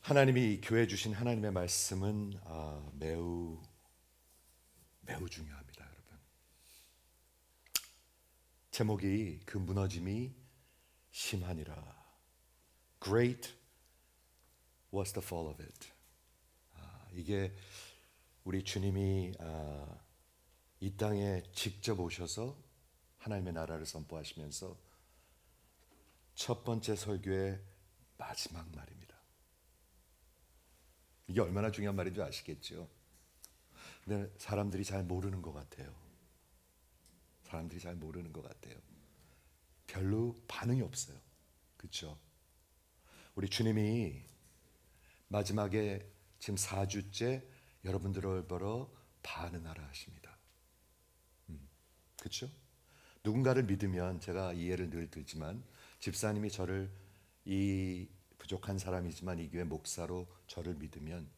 하나님이 교회 주신 하나님의 말씀은 매우 중요합니다, 여러분. 제목이 그 무너짐이 심하니라. Great was the fall of it. 이게 우리 주님이 이 땅에 직접 오셔서 하나님의 나라를 선포하시면서 첫 번째 설교의 마지막 말입니다. 이게 얼마나 중요한 말인지 아시겠죠? 근데 사람들이 잘 모르는 것 같아요. 사람들이 잘 모르는 것 같아요. 별로 반응이 없어요. 그렇죠? 우리 주님이 마지막에 지금 4주째 여러분들을 보러 반응하라 하십니다. 그렇죠? 누군가를 믿으면, 제가 이 예를 늘 들지만, 집사님이 저를, 이 부족한 사람이지만 이 교회 목사로 저를 믿으면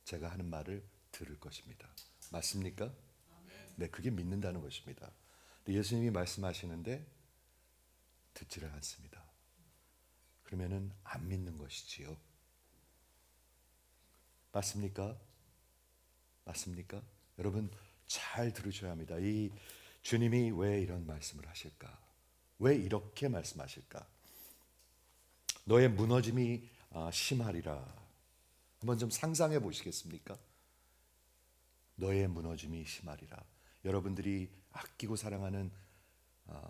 제가 하는 말을 들을 것입니다. 맞습니까? 네, 그게 믿는다는 것입니다. 근데 예수님이 말씀하시는데 듣지를 않습니다. 그러면은 안 믿는 것이지요. 맞습니까? 맞습니까? 여러분 잘 들으셔야 합니다. 이 주님이 왜 이런 말씀을 하실까? 왜 이렇게 말씀하실까? 너의 무너짐이 심하리라. 한번 좀 상상해 보시겠습니까? 너의 무너짐이 심하리라. 여러분들이 아끼고 사랑하는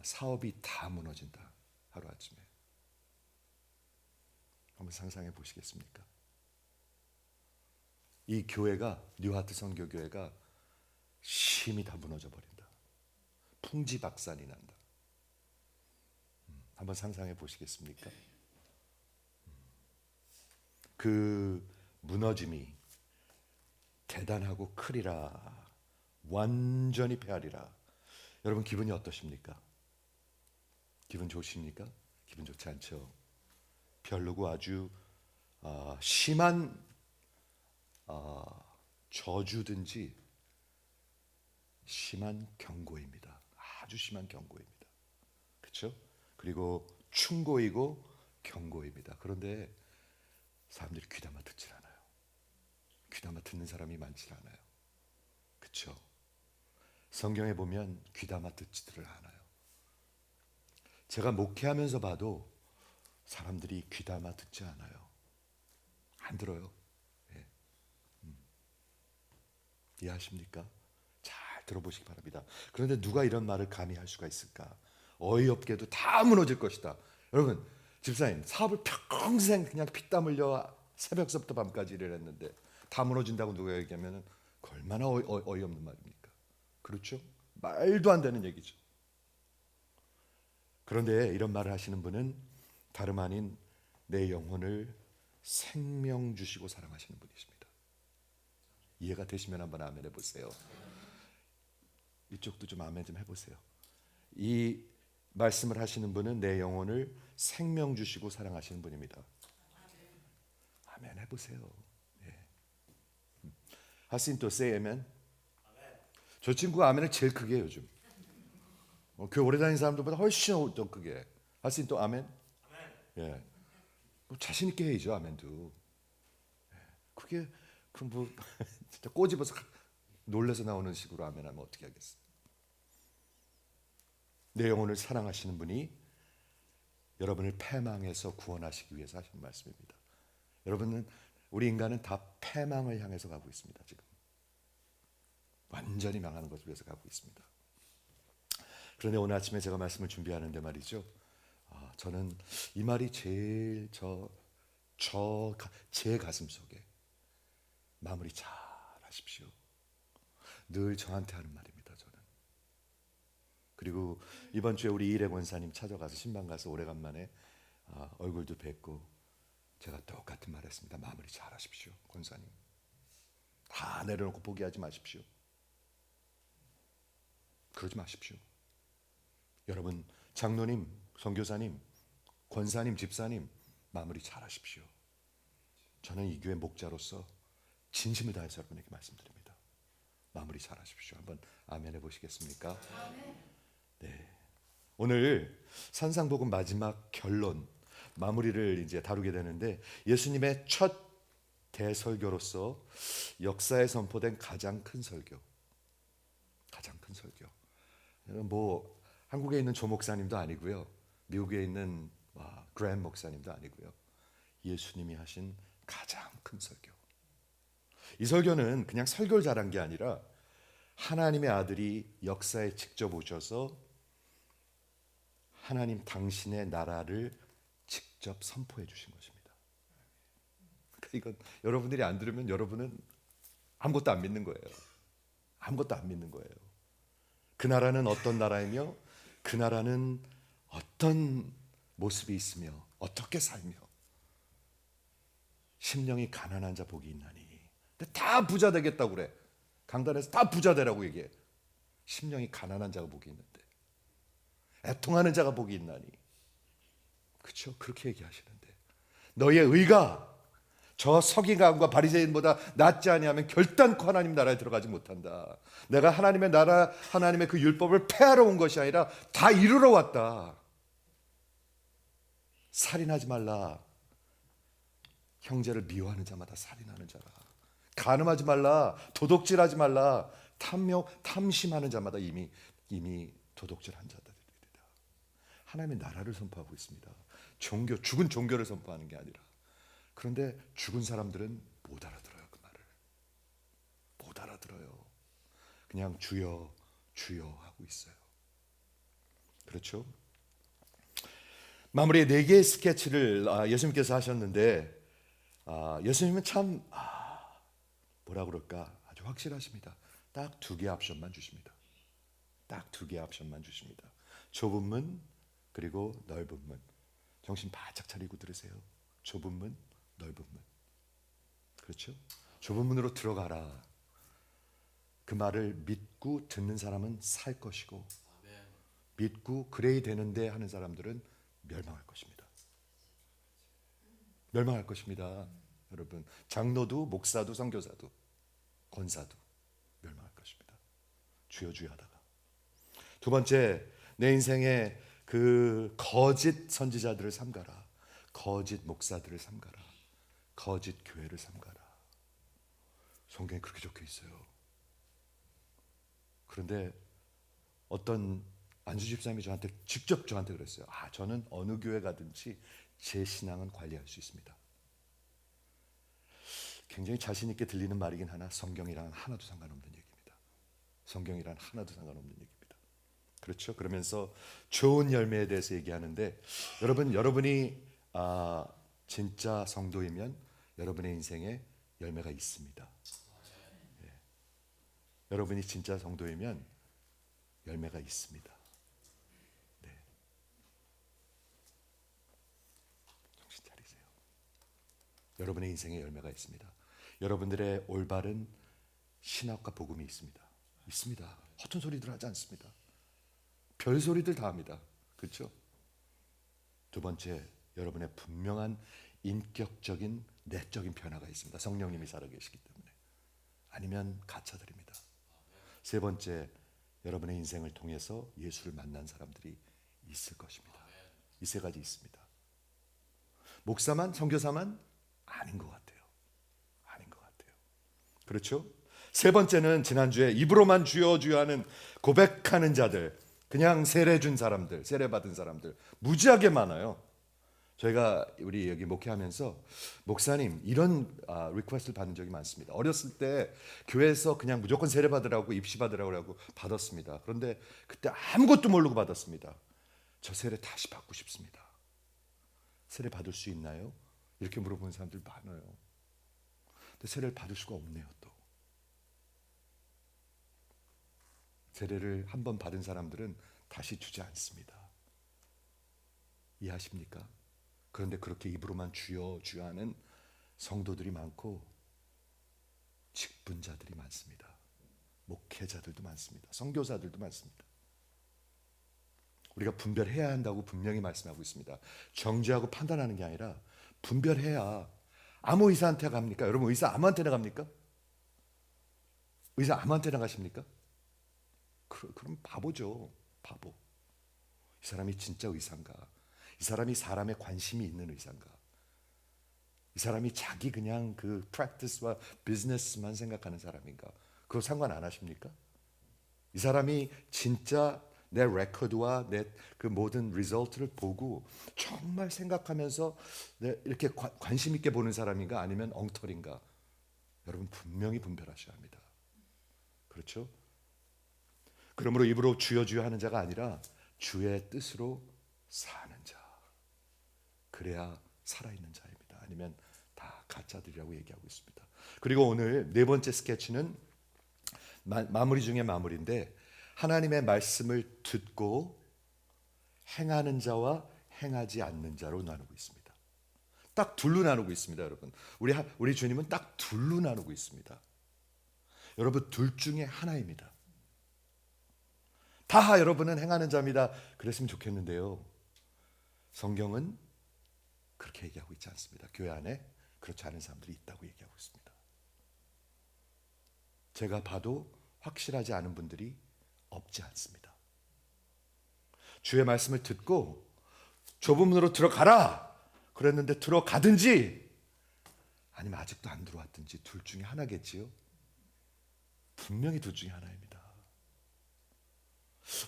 사업이 다 무너진다. 하루아침에. 한번 상상해 보시겠습니까? 이 교회가, 뉴하트 선교교회가 심히 다 무너져 버린다. 풍지박산이 난다. 한번 상상해 보시겠습니까? 그 무너짐이 대단하고 크리라. 완전히 패하리라. 여러분 기분이 어떠십니까? 기분 좋으십니까? 기분 좋지 않죠? 별로고 아주 심한 저주든지 심한 경고입니다. 아주 심한 경고입니다. 그렇죠? 그리고 충고이고 경고입니다. 그런데 사람들이 귀담아 듣질 않아요. 귀담아 듣는 사람이 많지 않아요. 그렇죠? 성경에 보면 귀담아 듣지를 않아요. 제가 목회하면서 봐도 사람들이 귀담아 듣지 않아요. 안 들어요. 예. 이해하십니까? 잘 들어보시기 바랍니다. 그런데 누가 이런 말을 감히 할 수가 있을까? 어이없게도 다 무너질 것이다. 여러분, 집사님 사업을 평생 그냥 피땀 흘려 새벽서부터 밤까지 일을 했는데 다 무너진다고 누가 얘기하면 얼마나 어이없는 말입니까? 그렇죠? 말도 안 되는 얘기죠. 그런데 이런 말을 하시는 분은 다름 아닌 내 영혼을 생명 주시고 사랑하시는 분이십니다. 이해가 되시면 한번 아멘 해보세요. 이쪽도 좀 아멘 좀 해보세요. 이 말씀을 하시는 분은 내 영혼을 생명 주시고 사랑하시는 분입니다. 아멘 해보세요. 예. 하신또 say amen. 저 친구가 아멘을 제일 크게 해요, 요즘. 교회 오래 다니는 사람들보다 훨씬 더 크게. 하신또 아멘. 예. 뭐 자신 있게 해야죠, 아멘도. 예. 그게 뭐 진짜 꼬집어서 놀래서 나오는 식으로 아멘하면 어떻게 하겠어요? 내 영혼을 사랑하시는 분이 여러분을 패망에서 구원하시기 위해서 하신 말씀입니다. 여러분은, 우리 인간은 다 패망을 향해서 가고 있습니다. 지금 완전히 망하는 것을 위해서 가고 있습니다. 그런데 오늘 아침에 제가 말씀을 준비하는데 말이죠, 저는 이 말이 제일 제 가슴 속에 마무리 잘 하십시오. 늘 저한테 하는 말입니다. 저는. 그리고 이번 주에 우리 이래 권사님 찾아가서 신방 가서 오래간만에 얼굴도 뵙고 제가 똑같은 말 했습니다. 마무리 잘 하십시오. 권사님. 다 내려놓고 포기하지 마십시오. 그러지 마십시오. 여러분, 장로님, 선교사님, 권사님, 집사님, 마무리 잘 하십시오. 저는 이 교회 목자로서 진심을 다해서 여러분에게 말씀드립니다. 마무리 잘 하십시오. 한번 아멘 해보시겠습니까? 네. 오늘 산상복음 마지막 결론, 마무리를 이제 다루게 되는데, 예수님의 첫 대설교로서 역사에 선포된 가장 큰 설교, 가장 큰 설교. 뭐 한국에 있는 조 목사님도 아니고요, 미국에 있는 그랜 목사님도 아니고요, 예수님이 하신 가장 큰 설교. 이 설교는 그냥 설교를 잘한 게 아니라 하나님의 아들이 역사에 직접 오셔서 하나님 당신의 나라를 직접 선포해 주신 것입니다. 그러니까 이건 여러분들이 안 들으면 여러분은 아무것도 안 믿는 거예요. 아무것도 안 믿는 거예요. 그 나라는 어떤 나라이며, 그 나라는 어떤 모습이 있으며 어떻게 살며, 심령이 가난한 자 복이 있나니. 근데 다 부자 되겠다고 그래. 강단에서 다 부자 되라고 얘기해. 심령이 가난한 자가 복이 있는데, 애통하는 자가 복이 있나니. 그렇죠? 그렇게 얘기하시는데, 너의 의가 저 서기관과 바리새인보다 낫지 아니하면 결단코 하나님 나라에 들어가지 못한다. 내가 하나님의 나라, 하나님의 그 율법을 폐하러 온 것이 아니라 다 이루러 왔다. 살인하지 말라. 형제를 미워하는 자마다 살인하는 자라. 간음하지 말라. 도둑질하지 말라. 탐심하는 자마다 이미 도둑질한 자들이다. 하나님의 나라를 선포하고 있습니다. 죽은 종교를 선포하는 게 아니라. 그런데 죽은 사람들은 못 알아들어요. 그 말을 못 알아들어요. 그냥 주여 주여 하고 있어요. 그렇죠? 마무리에 4개의 스케치를 예수님께서 하셨는데, 예수님은 참 뭐라 그럴까, 아주 확실하십니다. 딱 2개의 옵션만 주십니다. 딱 2개의 옵션만 주십니다. 좁은 문 그리고 넓은 문. 정신 바짝 차리고 들으세요. 좁은 문, 넓은 문. 그렇죠? 좁은 문으로 들어가라. 그 말을 믿고 듣는 사람은 살 것이고, 믿고 그래야 되는데 하는 사람들은 멸망할 것입니다. 멸망할 것입니다. 여러분, 장로도 목사도 선교사도 권사도 멸망할 것입니다. 주여 주여 하다가. 2번째, 내 인생에 그 거짓 선지자들을 삼가라. 거짓 목사들을 삼가라. 거짓 교회를 삼가라. 성경에 그렇게 적혀 있어요. 그런데 어떤 안수 집사님이 직접 저한테 그랬어요. 저는 어느 교회 가든지 제 신앙은 관리할 수 있습니다. 굉장히 자신 있게 들리는 말이긴 하나 성경이랑 하나도 상관없는 얘기입니다. 성경이랑 하나도 상관없는 얘기입니다. 그렇죠? 그러면서 좋은 열매에 대해서 얘기하는데, 여러분이 진짜 성도이면 여러분의 인생에 열매가 있습니다. 예. 여러분이 진짜 성도이면 열매가 있습니다. 네. 정신 차리세요. 여러분의 인생에 열매가 있습니다. 여러분들의 올바른 신학과 복음이 있습니다. 있습니다. 허튼 소리들 하지 않습니다. 별소리들 다 합니다. 그렇죠? 2번째, 여러분의 분명한 인격적인 내적인 변화가 있습니다. 성령님이 살아계시기 때문에. 아니면 가짜들입니다. 3번째, 여러분의 인생을 통해서 예수를 만난 사람들이 있을 것입니다. 이 3가지 있습니다. 목사만, 선교사만 아닌 것 같아요. 아닌 것 같아요. 그렇죠? 3번째는 지난주에 입으로만 주여 주여 하는 고백하는 자들, 그냥 세례 준 사람들, 세례 받은 사람들 무지하게 많아요. 저희가 우리 여기 목회하면서 목사님 이런 리퀘스트를 받은 적이 많습니다. 어렸을 때 교회에서 그냥 무조건 세례 받으라고 입시 받으라고 받았습니다. 그런데 그때 아무것도 모르고 받았습니다. 저 세례 다시 받고 싶습니다. 세례 받을 수 있나요? 이렇게 물어보는 사람들 많아요. 근데 세례를 받을 수가 없네요. 또 세례를 한 번 받은 사람들은 다시 주지 않습니다. 이해하십니까? 그런데 그렇게 입으로만 주여 주여 하는 성도들이 많고 직분자들이 많습니다. 목회자들도 많습니다. 선교사들도 많습니다. 우리가 분별해야 한다고 분명히 말씀하고 있습니다. 정죄하고 판단하는 게 아니라 분별해야. 아무 의사한테 갑니까? 여러분, 의사 아무한테나 갑니까? 의사 아무한테나 가십니까? 그럼 바보죠. 바보. 이 사람이 진짜 의사인가? 이 사람이 사람에 관심이 있는 의사인가? 이 사람이 자기 그냥 그 프랙티스와 비즈니스만 생각하는 사람인가? 그거 상관 안 하십니까? 이 사람이 진짜 내 레코드와 내 그 모든 리설트를 보고 정말 생각하면서 이렇게 관심 있게 보는 사람인가 아니면 엉터리인가? 여러분 분명히 분별하셔야 합니다. 그렇죠? 그러므로 입으로 주여 주여 하는 자가 아니라 주의 뜻으로 사는 자. 그래야 살아있는 자입니다. 아니면 다 가짜들이라고 얘기하고 있습니다. 그리고 오늘 네 번째 스케치는 마무리 중에 마무리인데 하나님의 말씀을 듣고 행하는 자와 행하지 않는 자로 나누고 있습니다. 딱 둘로 나누고 있습니다, 여러분. 우리 주님은 딱 둘로 나누고 있습니다. 여러분 둘 중에 하나입니다. 다 여러분은 행하는 자입니다. 그랬으면 좋겠는데요. 성경은 그렇게 얘기하고 있지 않습니다. 교회 안에 그렇지 않은 사람들이 있다고 얘기하고 있습니다. 제가 봐도 확실하지 않은 분들이 없지 않습니다. 주의 말씀을 듣고 좁은 문으로 들어가라 그랬는데 들어가든지 아니면 아직도 안 들어왔든지 둘 중에 하나겠지요. 분명히 둘 중에 하나입니다.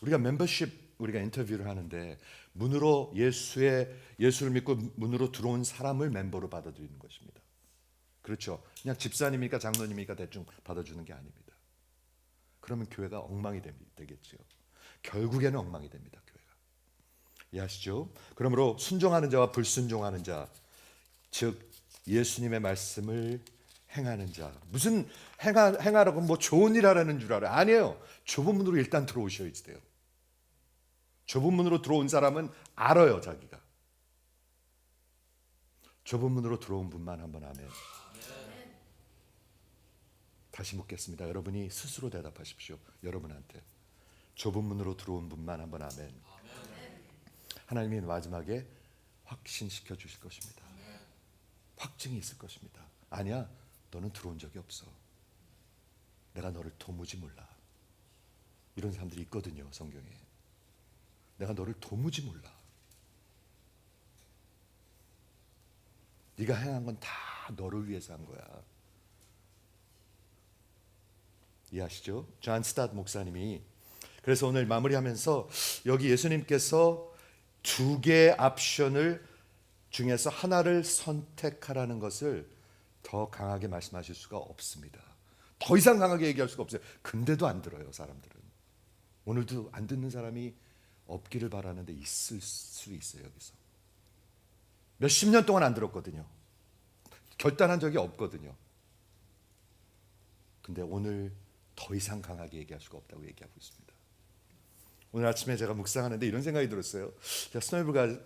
우리가 멤버십 우리가 인터뷰를 하는데 문으로 예수를 믿고 문으로 들어온 사람을 멤버로 받아들이는 것입니다. 그렇죠. 그냥 집사님이니까 장로님이니까 대충 받아주는 게 아닙니다. 그러면 교회가 엉망이 되겠죠. 결국에는 엉망이 됩니다. 교회가. 이해하시죠? 그러므로 순종하는 자와 불순종하는 자, 즉 예수님의 말씀을 행하는 자. 무슨 행하라고 뭐 좋은 일 하라는 줄 알아요? 아니에요. 좁은 문으로 일단 들어오셔야 돼요. 좁은 문으로 들어온 사람은 알아요, 자기가. 좁은 문으로 들어온 분만 한번 아멘. 다시 묻겠습니다. 여러분이 스스로 대답하십시오. 여러분한테. 좁은 문으로 들어온 분만 한번 아멘. 하나님이 마지막에 확신시켜 주실 것입니다. 확증이 있을 것입니다. 아니야, 너는 들어온 적이 없어. 내가 너를 도무지 몰라. 이런 사람들이 있거든요, 성경에. 내가 너를 도무지 몰라. 네가 행한 건 다 너를 위해서 한 거야. 이해하시죠? 존 스타트 목사님이 그래서 오늘 마무리하면서 여기 예수님께서 두 개의 옵션을 중에서 하나를 선택하라는 것을 더 강하게 말씀하실 수가 없습니다. 더 이상 강하게 얘기할 수가 없어요. 근데도 안 들어요, 사람들은. 오늘도 안 듣는 사람이 없기를 바라는데 있을 수 있어요, 여기서. 몇십 년 동안 안 들었거든요. 결단한 적이 없거든요. 근데 오늘 더 이상 강하게 얘기할 수가 없다고 얘기하고 있습니다. 오늘 아침에 제가 묵상하는데 이런 생각이 들었어요. 제가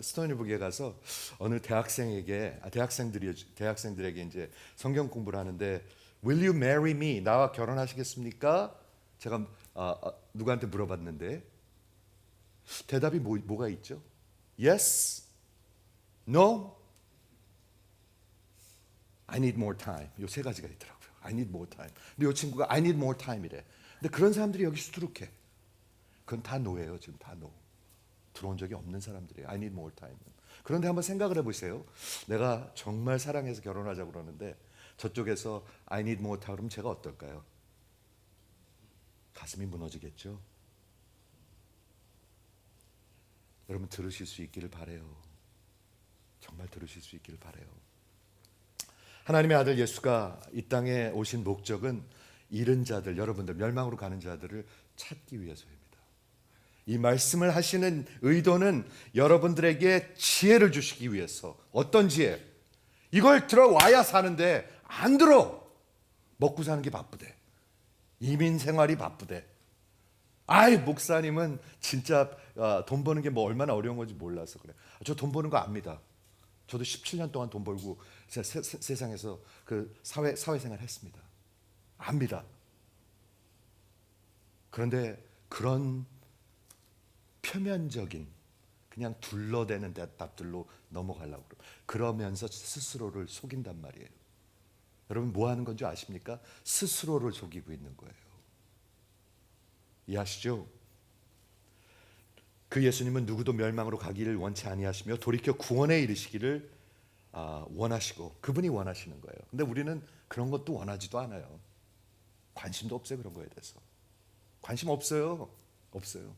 스토니북에 가서 어느 대학생들에게 이제 성경 공부를 하는데 Will you marry me? 나와 결혼하시겠습니까? 제가 누구한테 물어봤는데 대답이 뭐가 있죠? Yes, No, I need more time. 요 세 가지가 있더라고요. I need more time. 근데 요 친구가 I need more time이래. 근데 그런 사람들이 여기 수두룩해. 그건 다 노예요. 지금 다 노. 들어온 적이 없는 사람들이에요. I need more time. 그런데 한번 생각을 해보세요. 내가 정말 사랑해서 결혼하자고 그러는데 저쪽에서 I need more time 그러면 제가 어떨까요? 가슴이 무너지겠죠. 여러분 들으실 수 있기를 바라요. 정말 들으실 수 있기를 바라요. 하나님의 아들 예수가 이 땅에 오신 목적은 잃은 자들, 여러분들 멸망으로 가는 자들을 찾기 위해서입니다. 이 말씀을 하시는 의도는 여러분들에게 지혜를 주시기 위해서. 어떤 지혜? 이걸 들어와야 사는데 안 들어. 먹고 사는 게 바쁘대. 이민 생활이 바쁘대. 아이 목사님은 진짜 돈 버는 게 뭐 얼마나 어려운 건지 몰라서 그래. 저 돈 버는 거 압니다. 저도 17년 동안 돈 벌고 세상에서 그 사회생활 했습니다. 압니다. 그런데 그런 표면적인 그냥 둘러대는 대답들로 넘어가려고 그러면서 스스로를 속인단 말이에요. 여러분 뭐 하는 건지 아십니까? 스스로를 속이고 있는 거예요. 이해하시죠? 그 예수님은 누구도 멸망으로 가기를 원치 아니하시며 돌이켜 구원에 이르시기를 원하시고 그분이 원하시는 거예요. 근데 우리는 그런 것도 원하지도 않아요. 관심도 없어요. 그런 거에 대해서 관심 없어요. 없어요.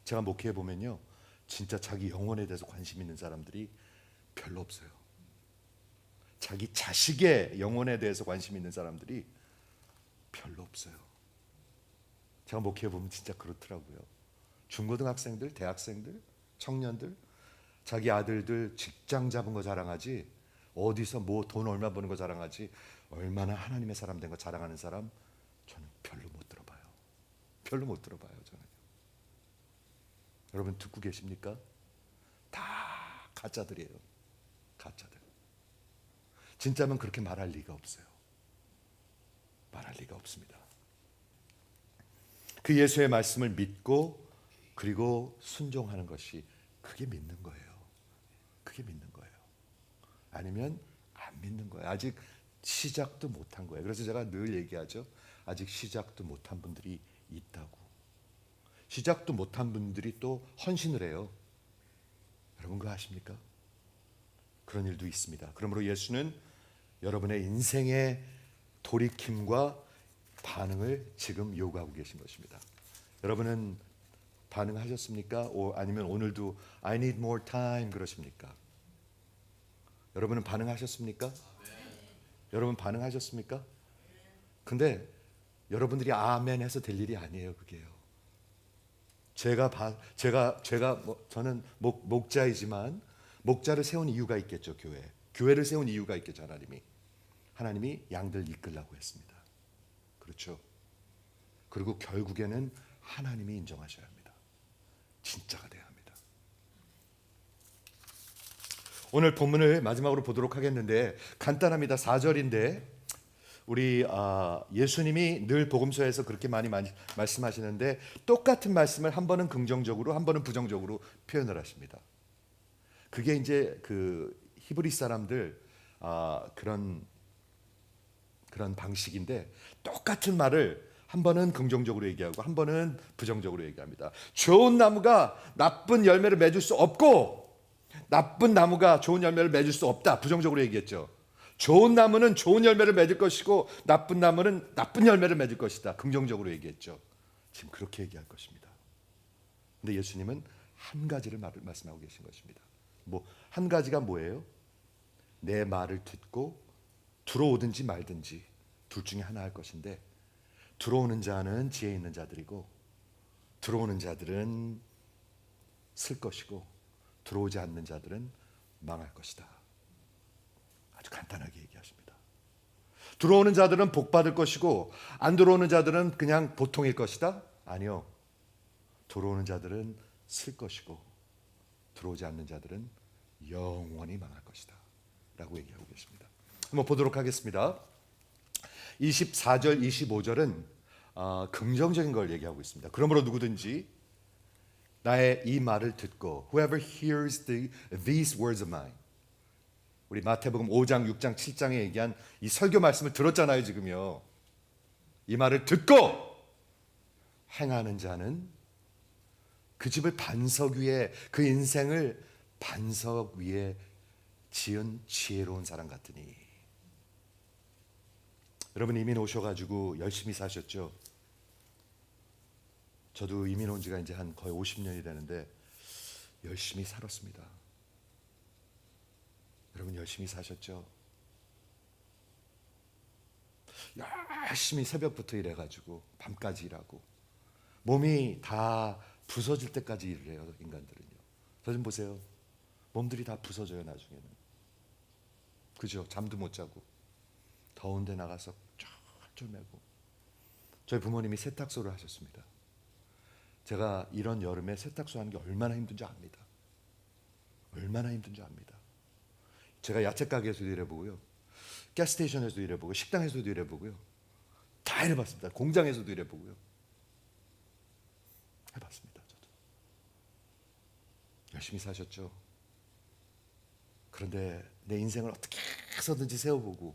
제가 목회해 보면요, 진짜 자기 영혼에 대해서 관심 있는 사람들이 별로 없어요. 자기 자식의 영혼에 대해서 관심 있는 사람들이 별로 없어요. 제가 목회해 보면 진짜 그렇더라고요. 중고등학생들, 대학생들, 청년들, 자기 아들들 직장 잡은 거 자랑하지, 어디서 뭐 돈 얼마 버는 거 자랑하지, 얼마나 하나님의 사람 된 거 자랑하는 사람 저는 별로 못 들어봐요. 별로 못 들어봐요. 저는. 여러분 듣고 계십니까? 다 가짜들이에요. 가짜들. 진짜면 그렇게 말할 리가 없어요. 말할 리가 없습니다. 그 예수의 말씀을 믿고 그리고 순종하는 것이, 그게 믿는 거예요. 그게 믿는 거예요. 아니면 안 믿는 거예요. 아직 시작도 못한 거예요. 그래서 제가 늘 얘기하죠. 아직 시작도 못한 분들이 있다고. 시작도 못한 분들이 또 헌신을 해요. 여러분 그거 아십니까? 그런 일도 있습니다. 그러므로 예수는 여러분의 인생의 돌이킴과 반응을 지금 요구하고 계신 것입니다. 여러분은 반응하셨습니까? 아니면 오늘도 I need more time 그러십니까? 여러분은 반응하셨습니까? 여러분 반응하셨습니까? 근데 여러분들이 아멘 해서 될 일이 아니에요. 그게요. 제가 저는 목자이지만 목자를 세운 이유가 있겠죠. 교회를 세운 이유가 있겠죠. 하나님이 양들 이끌라고 했습니다. 그렇죠. 그리고 결국에는 하나님이 인정하셔야 합니다. 진짜가 돼야 합니다. 오늘 본문을 마지막으로 보도록 하겠는데 간단합니다. 4절인데 우리 예수님이 늘 복음서에서 그렇게 많이 말씀하시는데 똑같은 말씀을 한 번은 긍정적으로 한 번은 부정적으로 표현을 하십니다. 그게 이제 그 히브리 사람들 그런 방식인데, 똑같은 말을 한 번은 긍정적으로 얘기하고 한 번은 부정적으로 얘기합니다. 좋은 나무가 나쁜 열매를 맺을 수 없고 나쁜 나무가 좋은 열매를 맺을 수 없다. 부정적으로 얘기했죠. 좋은 나무는 좋은 열매를 맺을 것이고 나쁜 나무는 나쁜 열매를 맺을 것이다. 긍정적으로 얘기했죠. 지금 그렇게 얘기할 것입니다. 근데 예수님은 한 가지를 말씀하고 계신 것입니다. 한 가지가 뭐예요? 내 말을 듣고 들어오든지 말든지 둘 중에 하나 할 것인데, 들어오는 자는 지혜 있는 자들이고 들어오는 자들은 쓸 것이고 들어오지 않는 자들은 망할 것이다. 아주 간단하게 얘기하십니다. 들어오는 자들은 복 받을 것이고 안 들어오는 자들은 그냥 보통일 것이다? 아니요. 들어오는 자들은 쓸 것이고 들어오지 않는 자들은 영원히 망할 것이다 라고 얘기하고 계십니다. 한번 보도록 하겠습니다. 24절 25절은 긍정적인 걸 얘기하고 있습니다. 그러므로 누구든지 나의 이 말을 듣고 whoever hears these words of mine, 우리 마태복음 5장 6장 7장에 얘기한 이 설교 말씀을 들었잖아요. 지금요. 이 말을 듣고 행하는 자는 그 집을 반석 위에, 그 인생을 반석 위에 지은 지혜로운 사람 같으니. 여러분 이민 오셔가지고 열심히 사셨죠? 저도 이민 온 지가 이제 한 거의 50년이 되는데 열심히 살았습니다. 여러분 열심히 사셨죠? 열심히 새벽부터 일해가지고 밤까지 일하고 몸이 다 부서질 때까지 일을 해요. 인간들은요. 저 좀 보세요. 몸들이 다 부서져요 나중에는. 그죠? 잠도 못 자고 더운 데 나가서 쫄쫄매고. 저희 부모님이 세탁소를 하셨습니다. 제가 이런 여름에 세탁소 하는 게 얼마나 힘든지 압니다. 얼마나 힘든지 압니다. 제가 야채 가게에서도 일해보고요, 가스스테이션에서도 일해보고, 식당에서도 일해보고요, 다 일해봤습니다. 공장에서도 일해보고요, 해봤습니다. 저도 열심히 사셨죠. 그런데 내 인생을 어떻게 해서든지 세워보고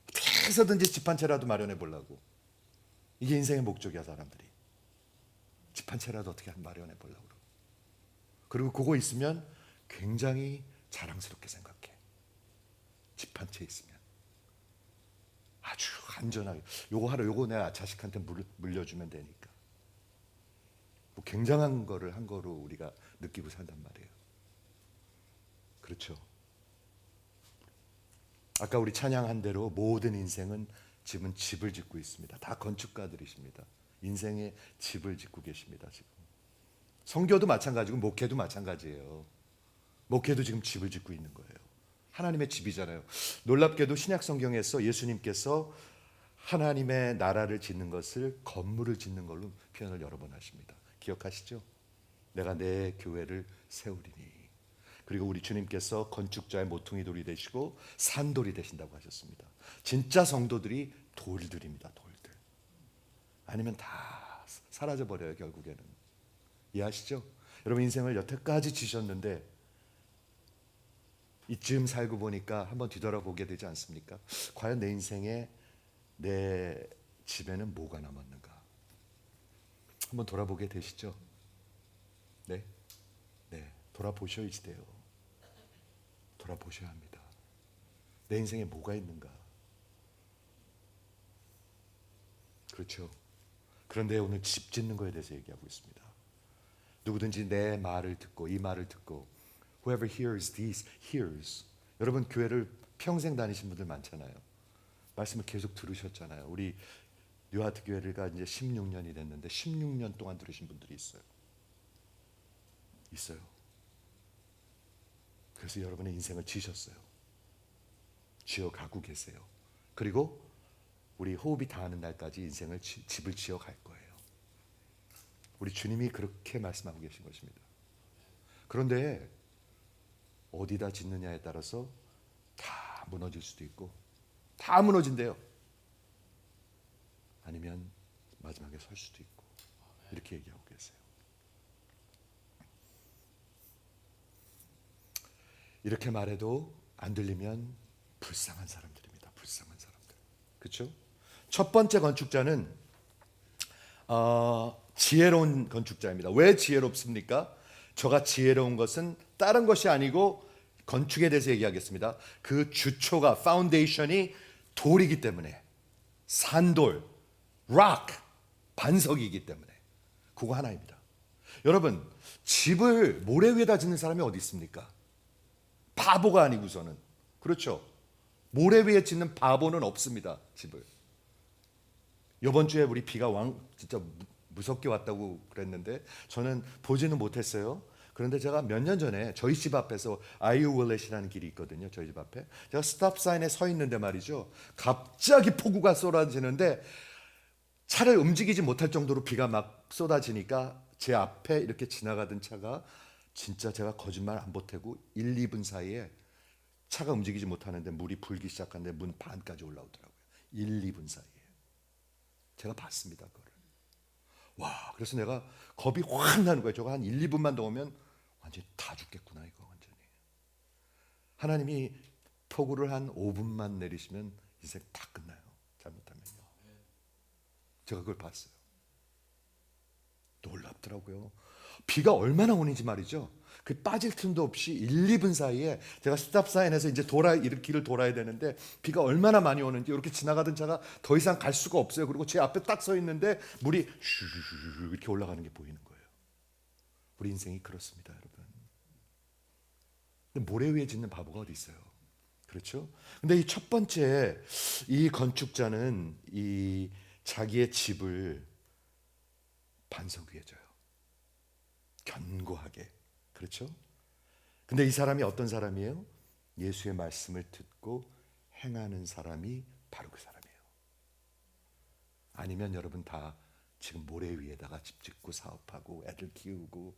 어떻게 해서든지 집 한 채라도 마련해 보려고, 이게 인생의 목적이야. 사람들이 집 한 채라도 어떻게 마련해 보려고 그러고. 그리고 그거 있으면 굉장히 자랑스럽게 생각해. 집 한 채 있으면 아주 안전하게 요거 하러 요거 내가 자식한테 물려주면 되니까 뭐 굉장한 거를 한 거로 우리가 느끼고 산단 말이에요. 그렇죠. 아까 우리 찬양한 대로 모든 인생은 지금 집을 짓고 있습니다. 다 건축가들이십니다. 인생의 집을 짓고 계십니다. 지금 선교도 마찬가지고 목회도 마찬가지예요. 목회도 지금 집을 짓고 있는 거예요. 하나님의 집이잖아요. 놀랍게도 신약 성경에서 예수님께서 하나님의 나라를 짓는 것을 건물을 짓는 걸로 표현을 여러 번 하십니다. 기억하시죠? 내가 내 교회를 세우리니. 그리고 우리 주님께서 건축자의 모퉁이 돌이 되시고 산돌이 되신다고 하셨습니다. 진짜 성도들이 돌들입니다. 돌들. 아니면 다 사라져 버려요. 결국에는. 이해하시죠? 여러분 인생을 여태까지 지셨는데 이쯤 살고 보니까 한번 뒤돌아보게 되지 않습니까? 과연 내 인생에 내 집에는 뭐가 남았는가? 한번 돌아보게 되시죠? 네? 네, 돌아보셔야지 돼요. 돌아보셔야 합니다. 내 인생에 뭐가 있는가? 그렇죠. 그런데 오늘 집 짓는 거에 대해서 얘기하고 있습니다. 누구든지 내 말을 듣고 이 말을 듣고 Whoever hears these hears. 여러분 교회를 평생 다니신 분들 많잖아요. 말씀을 계속 들으셨잖아요. 우리 뉴하트 교회가 이제 16년이 됐는데 16년 동안 들으신 분들이 있어요. 있어요. 그래서 여러분의 인생을 지셨어요. 지어가고 계세요. 그리고 우리 호흡이 닿는 날까지 인생을 집을 지어갈 거예요. 우리 주님이 그렇게 말씀하고 계신 것입니다. 그런데 어디다 짓느냐에 따라서 다 무너질 수도 있고 다 무너진대요. 아니면 마지막에 설 수도 있고 이렇게 얘기하고 계세요. 이렇게 말해도 안 들리면 불쌍한 사람들입니다. 불쌍한 사람들. 그렇죠? 첫 번째 건축자는 지혜로운 건축자입니다. 왜 지혜롭습니까? 저가 지혜로운 것은 다른 것이 아니고 건축에 대해서 얘기하겠습니다. 그 주초가 파운데이션이 돌이기 때문에 산돌, rock, 반석이기 때문에 그거 하나입니다. 여러분 집을 모래 위에다 짓는 사람이 어디 있습니까? 바보가 아니고서는. 그렇죠. 모래 위에 짓는 바보는 없습니다. 집을. 이번 주에 우리 비가 진짜 무섭게 왔다고 그랬는데 저는 보지는 못했어요. 그런데 제가 몇 년 전에 저희 집 앞에서 아이오월렛이라는 길이 있거든요. 저희 집 앞에. 제가 스탑사인에 서 있는데 말이죠. 갑자기 폭우가 쏟아지는데 차를 움직이지 못할 정도로 비가 막 쏟아지니까 제 앞에 이렇게 지나가던 차가 진짜 제가 거짓말 안 보태고 1, 2분 사이에 차가 움직이지 못하는데 물이 불기 시작하는데 문 반까지 올라오더라고요. 1, 2분 사이에. 제가 봤습니다. 그거를. 와, 그래서 내가 겁이 확 나는 거예요. 저거 한 1, 2분만 더 오면 완전히 다 죽겠구나 이거 완전히. 하나님이 폭우를 한 5분만 내리시면 인생 다 끝나요. 잘못하면요. 제가 그걸 봤어요. 놀랍더라고요. 비가 얼마나 오는지 말이죠. 그 빠질 틈도 없이 1, 2분 사이에 제가 스탑사인에서 이제 길을 돌아야 되는데 비가 얼마나 많이 오는지 이렇게 지나가던 차가 더 이상 갈 수가 없어요. 그리고 제 앞에 딱 서 있는데 물이 슈 이렇게 올라가는 게 보이는 거예요. 우리 인생이 그렇습니다, 여러분. 근데 모래 위에 짓는 바보가 어디 있어요? 그렇죠? 근데 이 첫 번째 이 건축자는 이 자기의 집을 반석 위에 져요. 견고하게. 그렇죠? 근데 이 사람이 어떤 사람이에요? 예수의 말씀을 듣고 행하는 사람이 바로 그 사람이에요. 아니면 여러분 다 지금 모래 위에다가 집 짓고 사업하고 애들 키우고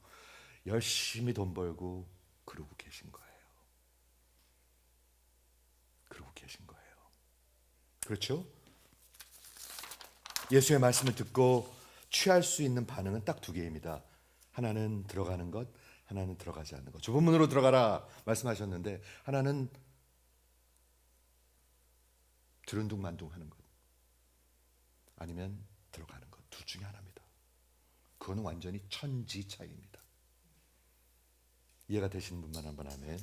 열심히 돈 벌고 그러고 계신 거예요. 그러고 계신 거예요. 그렇죠? 예수의 말씀을 듣고 취할 수 있는 반응은 딱 두 개입니다. 하나는 들어가는 것, 하나는 들어가지 않는 것. 좁은 문으로 들어가라 말씀하셨는데 하나는 들은둥만둥하는 것, 아니면 들어가는 것. 둘 중에 하나입니다. 그거는 완전히 천지 차이입니다. 이해가 되시는 분만 한번 아멘.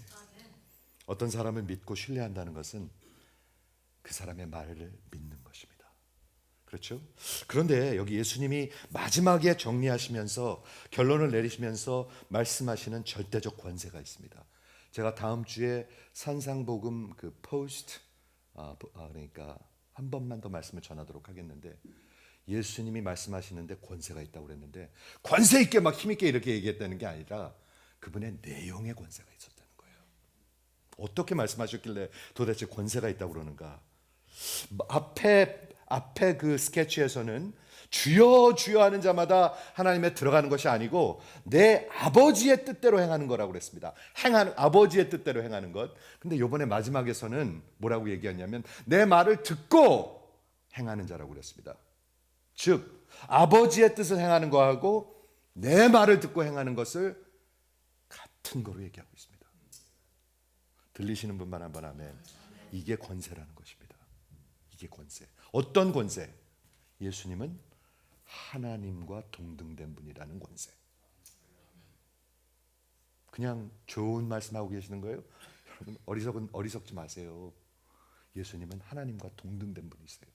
어떤 사람을 믿고 신뢰한다는 것은 그 사람의 말을 믿는 것입니다. 그렇죠? 그런데 여기 예수님이 마지막에 정리하시면서 결론을 내리시면서 말씀하시는 절대적 권세가 있습니다. 제가 다음 주에 산상복음 그 포스트 그러니까 한 번만 더 말씀을 전하도록 하겠는데, 예수님이 말씀하시는데 권세가 있다고 그랬는데 권세 있게 막 힘 있게 이렇게 얘기했다는 게 아니라 그분의 내용의 권세가 있었다는 거예요. 어떻게 말씀하셨길래 도대체 권세가 있다고 그러는가? 앞에 그 스케치에서는 주여 주여 하는 자마다 하나님에 들어가는 것이 아니고 내 아버지의 뜻대로 행하는 거라고 그랬습니다. 행하는 아버지의 뜻대로 행하는 것. 근데 이번에 마지막에서는 뭐라고 얘기했냐면 내 말을 듣고 행하는 자라고 그랬습니다. 즉 아버지의 뜻을 행하는 거하고 내 말을 듣고 행하는 것을 같은 거로 얘기하고 있습니다. 들리시는 분만 한번 아멘. 이게 권세라는 것입니다. 이게 권세. 어떤 권세? 예수님은 하나님과 동등된 분이라는 권세. 그냥 좋은 말씀하고 계시는 거예요? 여러분 어리석지 마세요. 예수님은 하나님과 동등된 분이세요.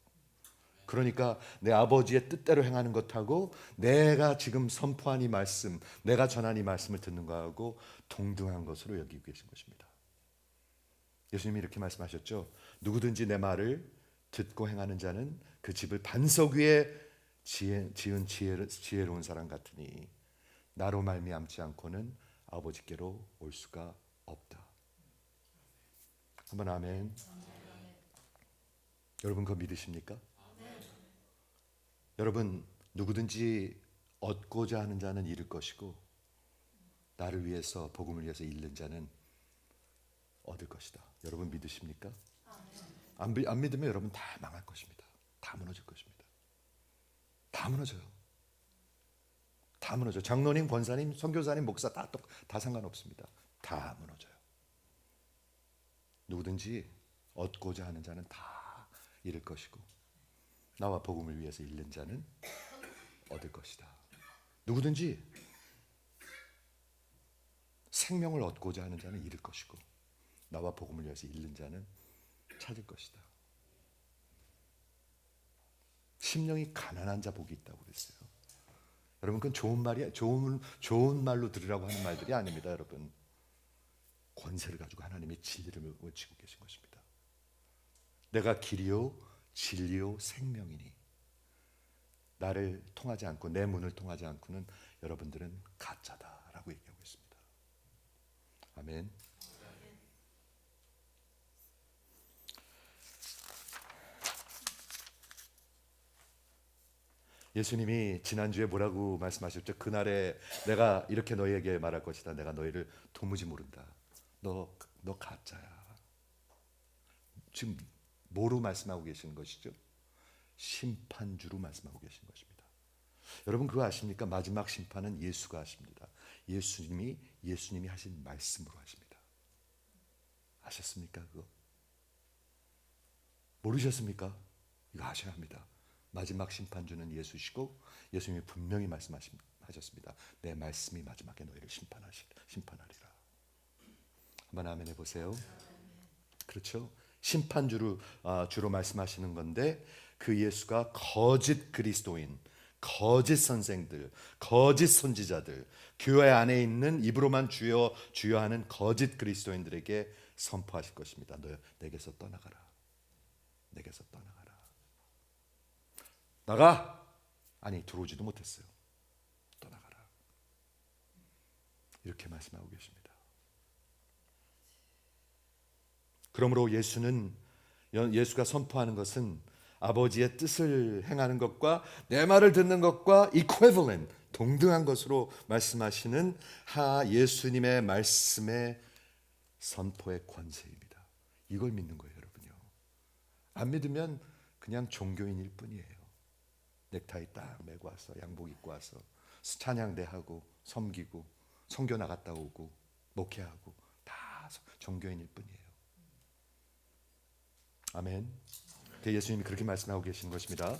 그러니까 내 아버지의 뜻대로 행하는 것하고 내가 지금 선포한 이 말씀, 내가 전한 이 말씀을 듣는 것하고 동등한 것으로 여기고 계신 것입니다. 예수님이 이렇게 말씀하셨죠. 누구든지 내 말을 듣고 행하는 자는 그 집을 반석 위에 지은 지혜로운 사람 같으니 나로 말미암지 않고는 아버지께로 올 수가 없다. 한번 아멘. 여러분 그거 믿으십니까? 여러분 누구든지 얻고자 하는 자는 잃을 것이고 나를 위해서 복음을 위해서 잃는 자는 얻을 것이다. 여러분 믿으십니까? 안 믿으면 여러분 다 망할 것입니다. 다 무너질 것입니다. 다 무너져요. 다 무너져. 장로님, 권사님, 선교사님, 목사 다 상관없습니다. 다 무너져요. 누구든지 얻고자 하는 자는 다 잃을 것이고 나와 복음을 위해서 잃는 자는 얻을 것이다. 누구든지 생명을 얻고자 하는 자는 잃을 것이고 나와 복음을 위해서 잃는 자는 찾을 것이다. 심령이 가난한 자 복이 있다고 그랬어요. 여러분 그건 좋은 말이야. 좋은 말로 들으라고 하는 말들이 아닙니다. 여러분 권세를 가지고 하나님의 진리를 외치고 계신 것입니다. 내가 길이요 진리요 생명이니 나를 통하지 않고 내 문을 통하지 않고는 여러분들은 가짜다라고 얘기하고 있습니다. 아멘. 예수님이 지난주에 뭐라고 말씀하셨죠? 그날에 내가 이렇게 너희에게 말할 것이다. 내가 너희를 도무지 모른다. 너 가짜야. 지금 뭐로 말씀하고 계시는 것이죠? 심판주로 말씀하고 계신 것입니다. 여러분 그거 아십니까? 마지막 심판은 예수가 하십니다. 예수님이 하신 말씀으로 하십니다. 아셨습니까? 그거? 모르셨습니까? 이거 아셔야 합니다. 마지막 심판주는 예수시고 예수님이 분명히 말씀하셨습니다. 내 말씀이 마지막에 너희를 심판하리라. 한번 아멘 해보세요. 그렇죠? 심판주로 주로 말씀하시는 건데 그 예수가 거짓 그리스도인, 거짓 선생들, 거짓 선지자들, 교회 안에 있는 입으로만 주여 주여 하는 거짓 그리스도인들에게 선포하실 것입니다. 너 내게서 떠나가라. 내게서 떠나가라. 나가! 아니 들어오지도 못했어요. 떠나가라. 이렇게 말씀하고 계십니다. 그러므로 예수가 선포하는 것은 아버지의 뜻을 행하는 것과 내 말을 듣는 것과 equivalent, 동등한 것으로 말씀하시는 예수님의 말씀의 선포의 권세입니다. 이걸 믿는 거예요, 여러분요. 안 믿으면 그냥 종교인일 뿐이에요. 넥타이 딱 메고 와서 양복 입고 와서 찬양대 하고 섬기고 선교 나갔다 오고 목회하고 다 종교인일 뿐이에요. 아멘. 예수님이 그렇게 말씀하고 계시는 것입니다.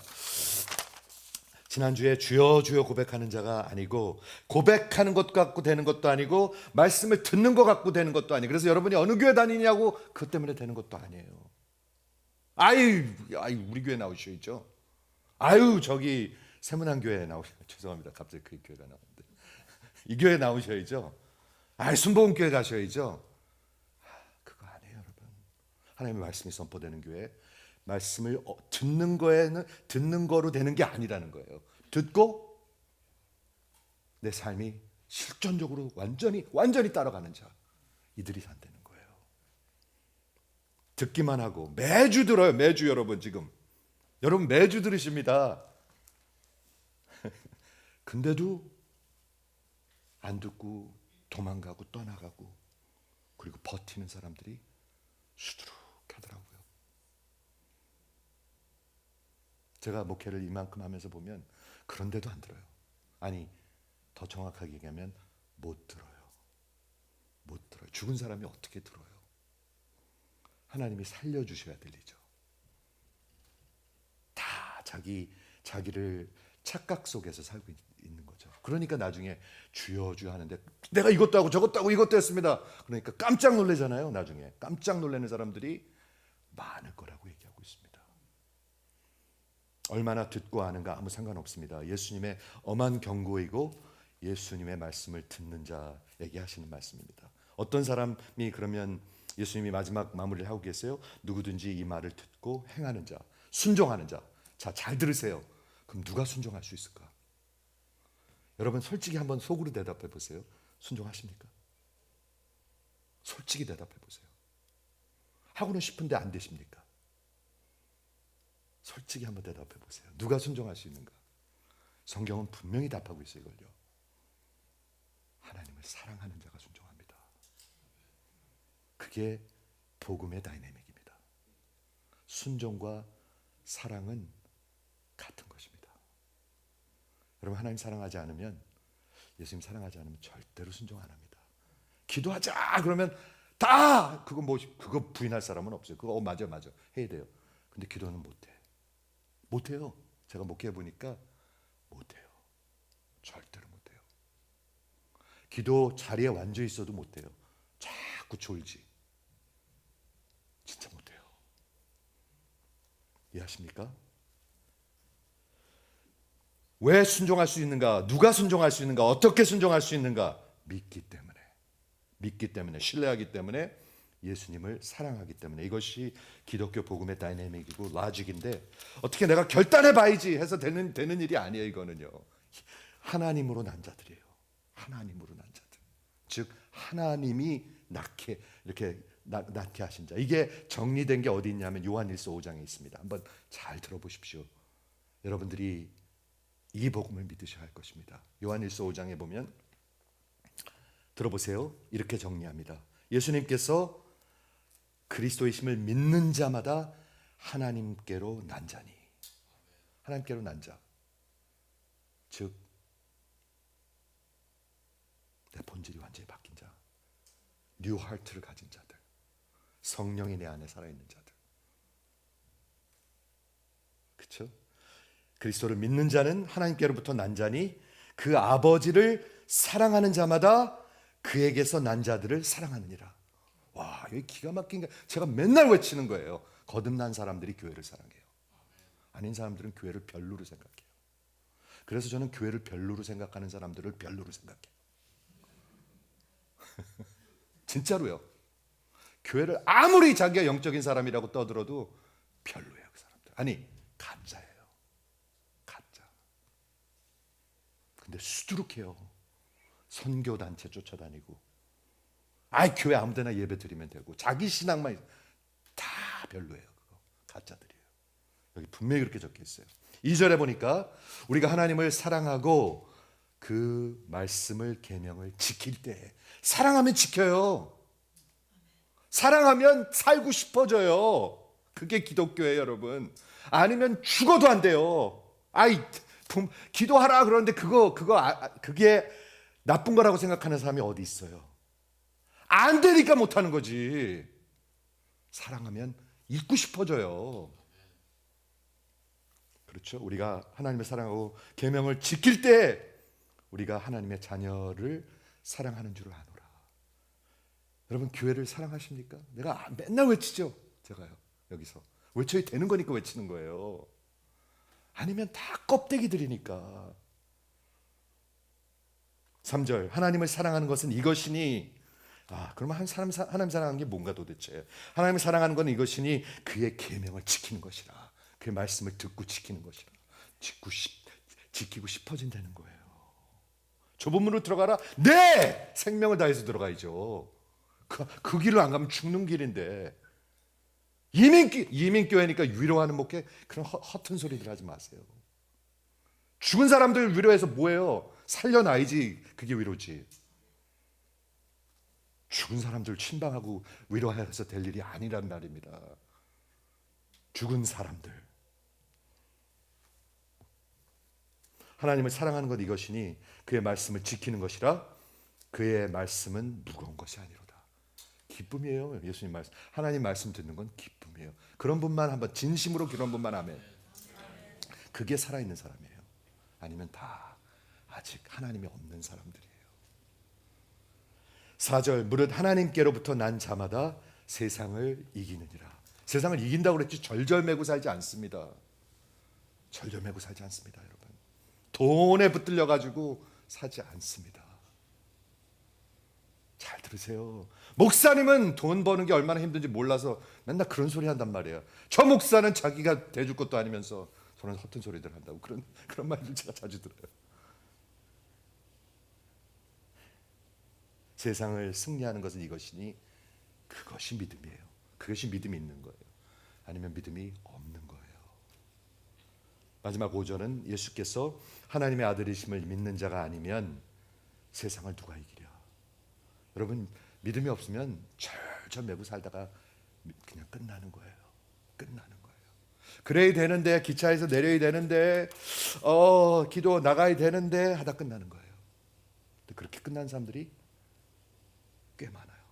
지난주에 주여 주여 고백하는 자가 아니고, 고백하는 것 갖고 되는 것도 아니고, 말씀을 듣는 것 갖고 되는 것도 아니고, 그래서 여러분이 어느 교회 다니냐고 그것 때문에 되는 것도 아니에요. 아유 우리 교회 나오셔야죠. 아유 저기 세문안교회 나오셔야죠. 죄송합니다. 갑자기 그 교회가 나오는데 이 교회 나오셔야죠. 아유 순복음교회 가셔야죠. 그거 아니에요, 여러분. 하나님의 말씀이 선포되는 교회, 말씀을 듣는 거에는 듣는 거로 되는 게 아니라는 거예요. 듣고 내 삶이 실존적으로 완전히 따라가는 자, 이들이 산다는 거예요. 듣기만 하고 매주 들어요. 매주 여러분 매주 들으십니다. 근데도 안 듣고 도망가고 떠나가고, 그리고 버티는 사람들이 수두룩하더라고요. 제가 목회를 이만큼 하면서 보면 그런데도 안 들어요. 아니 더 정확하게 얘기하면 못 들어요. 죽은 사람이 어떻게 들어요? 하나님이 살려주셔야 들리죠. 다 자기를 착각 속에서 살고 있는 거죠. 그러니까 나중에 주여 주여 하는데 내가 이것도 하고 저것도 하고 이것도 했습니다. 그러니까 깜짝 놀라잖아요. 나중에 깜짝 놀라는 사람들이 많을 거라고 얘기하고 있습니다. 얼마나 듣고 아는가 아무 상관없습니다. 예수님의 엄한 경고이고 예수님의 말씀을 듣는 자에게 하시는 말씀입니다. 어떤 사람이 그러면 예수님이 마지막 마무리를 하고 계세요. 누구든지 이 말을 듣고 행하는 자, 순종하는 자. 자, 잘 들으세요. 그럼 누가 순종할 수 있을까? 여러분 솔직히 한번 속으로 대답해 보세요. 순종하십니까? 솔직히 대답해 보세요. 하고는 싶은데 안 되십니까? 솔직히 한번 대답해 보세요. 누가 순종할 수 있는가? 성경은 분명히 답하고 있어요. 이걸요. 하나님을 사랑하는 자가 순종합니다. 그게 복음의 다이내믹입니다. 순종과 사랑은 같은 것입니다. 여러분 하나님 사랑하지 않으면, 예수님 사랑하지 않으면 절대로 순종 안 합니다. 기도하자 그러면 다 그거 부인할 사람은 없어요. 그거 맞아 해야 돼요. 근데 기도는 못해요. 제가 목회해 보니까 못해요. 절대로 못해요. 기도 자리에 앉아 있어도 못해요. 자꾸 졸지. 진짜 못해요. 이해하십니까? 왜 순종할 수 있는가? 누가 순종할 수 있는가? 어떻게 순종할 수 있는가? 믿기 때문에 신뢰하기 때문에, 예수님을 사랑하기 때문에. 이것이 기독교 복음의 다이내믹이고 라직인데, 어떻게 내가 결단해 봐야지 해서 되는 일이 아니에요. 이거는요. 하나님으로 난 자들이에요. 하나님으로 난 자들. 즉 하나님이 이렇게 낳게 하신 자. 이게 정리된 게 어디 있냐면 요한일서 5장에 있습니다. 한번 잘 들어보십시오. 여러분들이 이 복음을 믿으셔야 할 것입니다. 요한일서 5장에 보면 들어보세요. 이렇게 정리합니다. 예수님께서 그리스도이심을 믿는 자마다 하나님께로 난 자니. 하나님께로 난 자. 즉 내 본질이 완전히 바뀐 자. 뉴 하트를 가진 자들. 성령이 내 안에 살아있는 자들. 그렇죠? 그리스도를 믿는 자는 하나님께로부터 난 자니 그 아버지를 사랑하는 자마다 그에게서 난 자들을 사랑하느니라. 와, 여기 기가 막힌 게 제가 맨날 외치는 거예요. 거듭난 사람들이 교회를 사랑해요. 아닌 사람들은 교회를 별로로 생각해요. 그래서 저는 교회를 별로로 생각하는 사람들을 별로로 생각해요. 진짜로요. 교회를 아무리 자기가 영적인 사람이라고 떠들어도 별로예요. 그 사람들. 아니 가짜예요. 가짜. 근데 수두룩해요. 선교단체 쫓아다니고, 교회 아무데나 예배 드리면 되고, 자기 신앙만 다 별로예요. 그거 가짜들이에요. 여기 분명히 그렇게 적혀 있어요. 2절에 보니까 우리가 하나님을 사랑하고 그 말씀을 계명을 지킬 때, 사랑하면 지켜요. 사랑하면 살고 싶어져요. 그게 기독교예요, 여러분. 아니면 죽어도 안 돼요. 기도하라 그러는데 그게 나쁜 거라고 생각하는 사람이 어디 있어요? 안 되니까 못 하는 거지. 사랑하면 잊고 싶어져요. 그렇죠? 우리가 하나님을 사랑하고 계명을 지킬 때 우리가 하나님의 자녀를 사랑하는 줄 아노라. 여러분 교회를 사랑하십니까? 내가 맨날 외치죠. 제가요. 여기서 외쳐야 되는 거니까 외치는 거예요. 아니면 다 껍데기들이니까. 3절 하나님을 사랑하는 것은 이것이니, 그러면 한 사람 하나님 사랑하는 게 뭔가 도대체? 하나님을 사랑하는 건 이것이니 그의 계명을 지키는 것이라. 그의 말씀을 듣고 지키는 것이라. 지키고 싶어진다는 거예요. 좁은 문으로 들어가라. 네! 생명을 다해서 들어가야죠. 그 길을 안 가면 죽는 길인데. 이민교회니까 위로하는 목회, 그런 허튼 소리들 하지 마세요. 죽은 사람들 위로해서 뭐예요? 살려놔야지. 그게 위로지. 죽은 사람들 침방하고 위로해서 될 일이 아니란 말입니다. 죽은 사람들. 하나님을 사랑하는 것 이것이니 그의 말씀을 지키는 것이라. 그의 말씀은 무거운 것이 아니로다. 기쁨이에요. 예수님 말씀, 하나님 말씀 듣는 건 기쁨이에요. 그런 분만 한번 진심으로 그런 분만 하면 그게 살아있는 사람이에요. 아니면 다 아직 하나님이 없는 사람들이에요. 4절 무릇 하나님께로부터 난 자마다 세상을 이기느니라. 세상을 이긴다고 그랬지 절절매고 살지 않습니다. 절절매고 살지 않습니다. 여러분 돈에 붙들려 가지고 사지 않습니다. 잘 들으세요. 목사님은 돈 버는 게 얼마나 힘든지 몰라서 맨날 그런 소리 한단 말이에요. 저 목사는 자기가 대줄 것도 아니면서 저는 허튼 소리들 한다고 그런 말들 제가 자주 들어요. 세상을 승리하는 것은 이것이니 그것이 믿음이에요. 그것이 믿음이 있는 거예요. 아니면 믿음이 없는 거예요. 마지막 5절은 예수께서 하나님의 아들이심을 믿는 자가 아니면 세상을 누가 이기랴. 여러분 믿음이 없으면 절절 매고 살다가 그냥 끝나는 거예요. 끝나는 거예요. 그래야 되는데, 기차에서 내려야 되는데, 기도 나가야 되는데 하다 끝나는 거예요. 근데 그렇게 끝난 사람들이 꽤 많아요.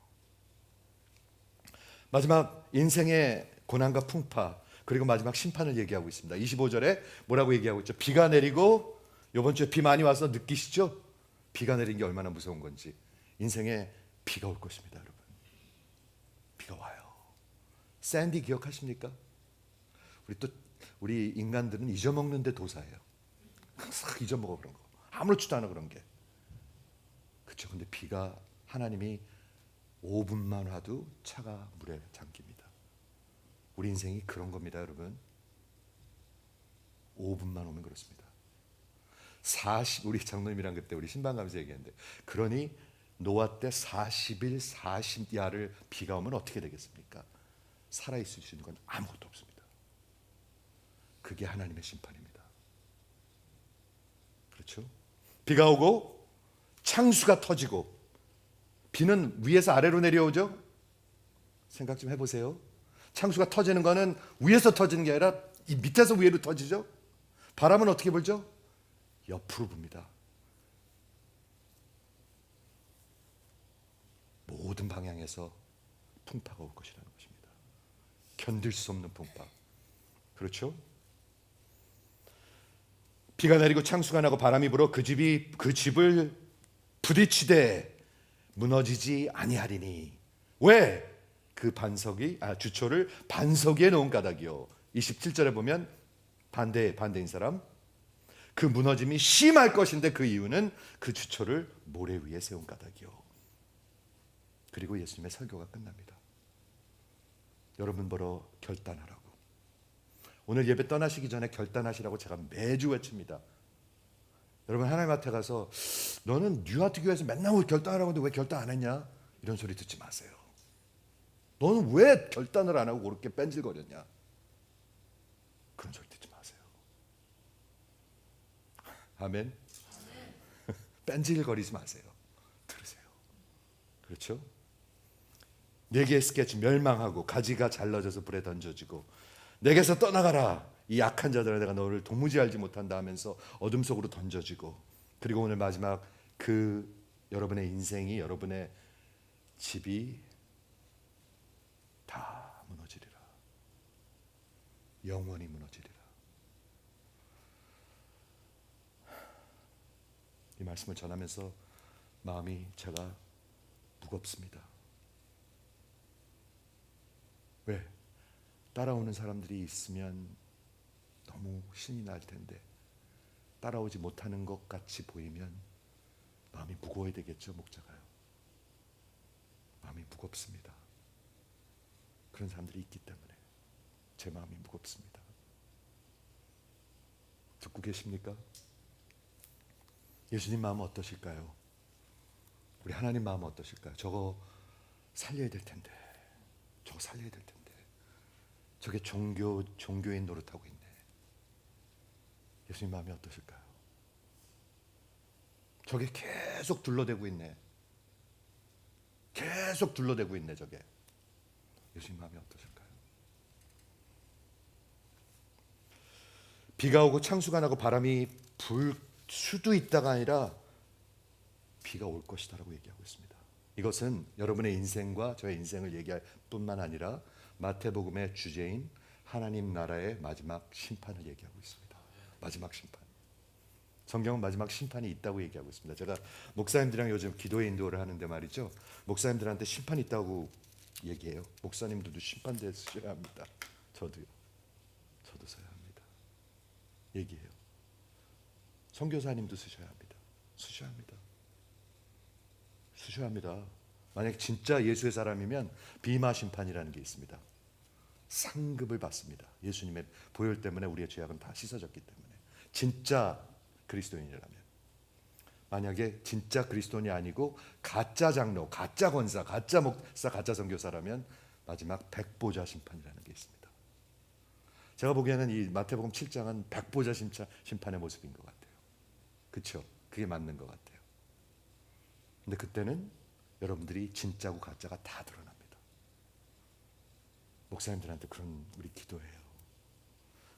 마지막 인생의 고난과 풍파, 그리고 마지막 심판을 얘기하고 있습니다. 25절에 뭐라고 얘기하고 있죠? 비가 내리고, 이번 주에 비 많이 와서 느끼시죠? 비가 내린 게 얼마나 무서운 건지. 인생에 비가 올 것입니다, 여러분. 비가 와요. 샌디 기억하십니까? 우리 인간들은 잊어먹는데 도사예요. 싹 잊어먹어 그런 거. 아무렇지도 않아 그런 게. 그렇죠. 근데 비가 하나님이 5분만 와도 차가 물에 잠깁니다. 우리 인생이 그런 겁니다, 여러분. 5분만 오면 그렇습니다. 우리 장로님이랑 그때 우리 신방 가면서 얘기했는데, 그러니 노아 때 40일 40야를 비가 오면 어떻게 되겠습니까? 살아있을 수 있는 건 아무것도 없습니다. 그게 하나님의 심판입니다. 그렇죠? 비가 오고 창수가 터지고, 비는 위에서 아래로 내려오죠? 생각 좀 해보세요. 창수가 터지는 거는 위에서 터지는 게 아니라 이 밑에서 위로 터지죠? 바람은 어떻게 불죠? 옆으로 붑니다. 모든 방향에서 풍파가 올 것이라는 것입니다. 견딜 수 없는 풍파. 그렇죠? 비가 내리고 창수가 나고 바람이 불어 그 집을 부딪히되 무너지지 아니하리니. 왜? 그 주초를 반석 위에 놓은 까닭이요. 27절에 보면 반대인 사람, 그 무너짐이 심할 것인데 그 이유는 그 주초를 모래 위에 세운 까닭이요. 그리고 예수님의 설교가 끝납니다. 여러분 보러 결단하라고. 오늘 예배 떠나시기 전에 결단하시라고 제가 매주 외칩니다. 여러분 하나님 앞에 가서 너는 뉴하트 교회에서 맨날 결단하라고 하는데 왜 결단 안 했냐? 이런 소리 듣지 마세요. 너는 왜 결단을 안 하고 그렇게 뺀질거렸냐? 그런 소리 듣지 마세요. 아멘. 뺀질거리지 마세요. 들으세요. 그렇죠? 네 개의 스케치 멸망하고 가지가 잘라져서 불에 던져지고, 내게서 떠나가라 이 약한 자들아 내가 너를 도무지 알지 못한다 하면서 어둠 속으로 던져지고, 그리고 오늘 마지막 여러분의 인생이, 여러분의 집이 다 무너지리라. 영원히 무너지리라. 이 말씀을 전하면서 마음이 제가 무겁습니다. 왜? 따라오는 사람들이 있으면 너무 신이 날 텐데 따라오지 못하는 것 같이 보이면 마음이 무거워야 되겠죠, 목자가요. 마음이 무겁습니다. 그런 사람들이 있기 때문에 제 마음이 무겁습니다. 듣고 계십니까? 예수님 마음은 어떠실까요? 우리 하나님 마음은 어떠실까요? 저거 살려야 될 텐데, 저거 살려야 될 텐데, 저게 종교인 노릇하고 있네. 예수님 마음이 어떠실까요? 저게 계속 둘러대고 있네. 계속 둘러대고 있네, 저게. 예수님 마음이 어떠실까요? 비가 오고 창수가 나고 바람이 불 수도 있다가 아니라 비가 올 것이다라고 얘기하고 있습니다. 이것은 여러분의 인생과 저의 인생을 얘기할 뿐만 아니라 마태복음의 주제인 하나님 나라의 마지막 심판을 얘기하고 있습니다. 마지막 심판. 성경은 마지막 심판이 있다고 얘기하고 있습니다. 제가 목사님들이랑 요즘 기도의 인도를 하는데 말이죠, 목사님들한테 심판이 있다고 얘기해요. 목사님들도 심판대에 서셔야 합니다. 저도 서야 합니다. 얘기해요. 선교사님도 쓰셔야 합니다. 쓰셔야 합니다. 만약 진짜 예수의 사람이면 비마 심판이라는 게 있습니다. 상급을 받습니다. 예수님의 보혈 때문에 우리의 죄악은 다 씻어졌기 때문에. 진짜 그리스도인이라면. 만약에 진짜 그리스도인이 아니고 가짜 장로, 가짜 권사, 가짜 목사, 가짜 선교사라면 마지막 백보자 심판이라는 게 있습니다. 제가 보기에는 이 마태복음 7장은 백보자 심판의 모습인 것 같아요. 그렇죠? 그게 맞는 것 같아요. 근데 그때는 여러분들이 진짜고 가짜가 다 드러납니다. 목사님들한테 그런 우리 기도해요.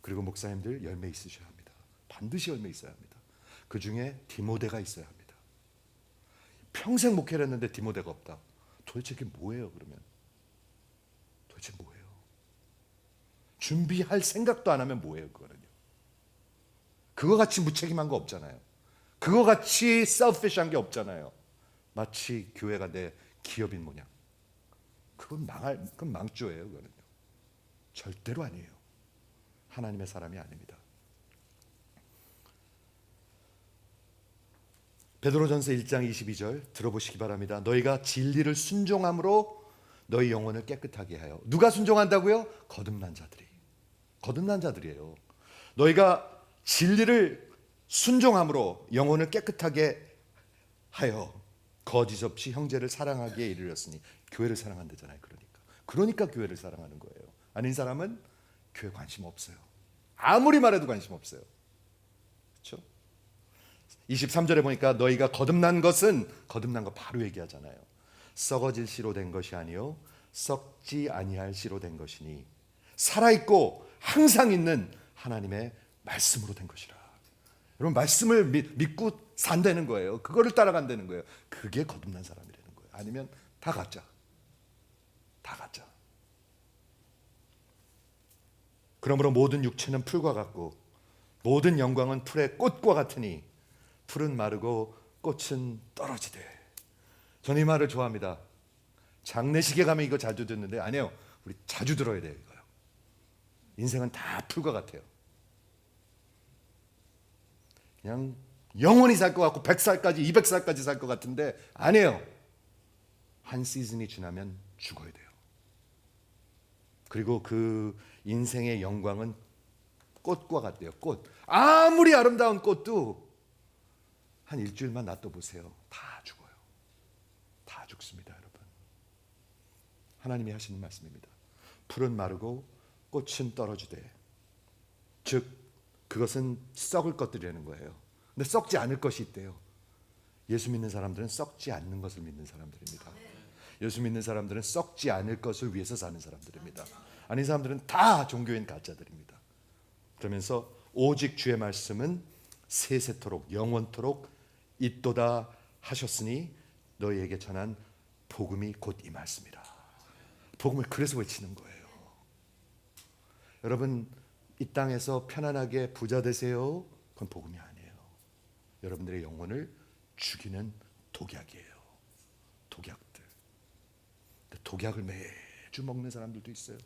그리고 목사님들 열매 있으셔야 합니다. 반드시 열매 있어야 합니다. 그 중에 디모데가 있어야 합니다. 평생 목회를 했는데 디모데가 없다. 도대체 그게 뭐예요? 그러면 도대체 뭐예요? 준비할 생각도 안 하면 뭐예요? 그거는요. 그거 같이 무책임한 거 없잖아요. 그거 같이 selfish한 게 없잖아요. 마치 교회가 내 기업인 모양. 그건 망조예요. 그거는요. 절대로 아니에요. 하나님의 사람이 아닙니다. 베드로전서 1장 22절 들어보시기 바랍니다. 너희가 진리를 순종함으로 너희 영혼을 깨끗하게 하여. 누가 순종한다고요? 거듭난 자들이에요. 너희가 진리를 순종함으로 영혼을 깨끗하게 하여 거짓 없이 형제를 사랑하기에 이르렀으니. 교회를 사랑한다잖아요. 그러니까 교회를 사랑하는 거예요. 아닌 사람은 교회 관심 없어요. 아무리 말해도 관심 없어요. 그렇죠? 23절에 보니까 너희가 거듭난 거 바로 얘기하잖아요. 썩어질 씨로 된 것이 아니요 썩지 아니할 씨로 된 것이니 살아있고 항상 있는 하나님의 말씀으로 된 것이라. 여러분, 말씀을 믿고 산다는 거예요. 그거를 따라간다는 거예요. 그게 거듭난 사람이라는 거예요. 아니면 다 가짜. 그러므로 모든 육체는 풀과 같고 모든 영광은 풀의 꽃과 같으니 풀은 마르고 꽃은 떨어지되. 저는 이 말을 좋아합니다. 장례식에 가면 이거 자주 듣는데 아니에요. 우리 자주 들어야 돼요. 이거요. 인생은 다 풀과 같아요. 그냥 영원히 살 것 같고 100살까지 200살까지 살 것 같은데 아니에요. 한 시즌이 지나면 죽어야 돼요. 그리고 그 인생의 영광은 꽃과 같대요. 꽃. 아무리 아름다운 꽃도 한 일주일만 놔둬보세요. 다 죽어요. 다 죽습니다, 여러분. 하나님이 하시는 말씀입니다. 풀은 마르고 꽃은 떨어지되. 즉 그것은 썩을 것들이라는 거예요. 근데 썩지 않을 것이 있대요. 예수 믿는 사람들은 썩지 않는 것을 믿는 사람들입니다. 예수 믿는 사람들은 썩지 않을 것을 위해서 사는 사람들입니다. 아닌 사람들은 다 종교인 가짜들입니다. 그러면서 오직 주의 말씀은 세세토록 영원토록 있도다 하셨으니 너희에게 전한 복음이 곧 이 말씀이라. 복음을 그래서 외치는 거예요. 여러분, 이 땅에서 편안하게 부자 되세요. 그건 복음이 아니에요. 여러분들의 영혼을 죽이는 독약이에요. 독약들. 독약을 매주 먹는 사람들도 있어요.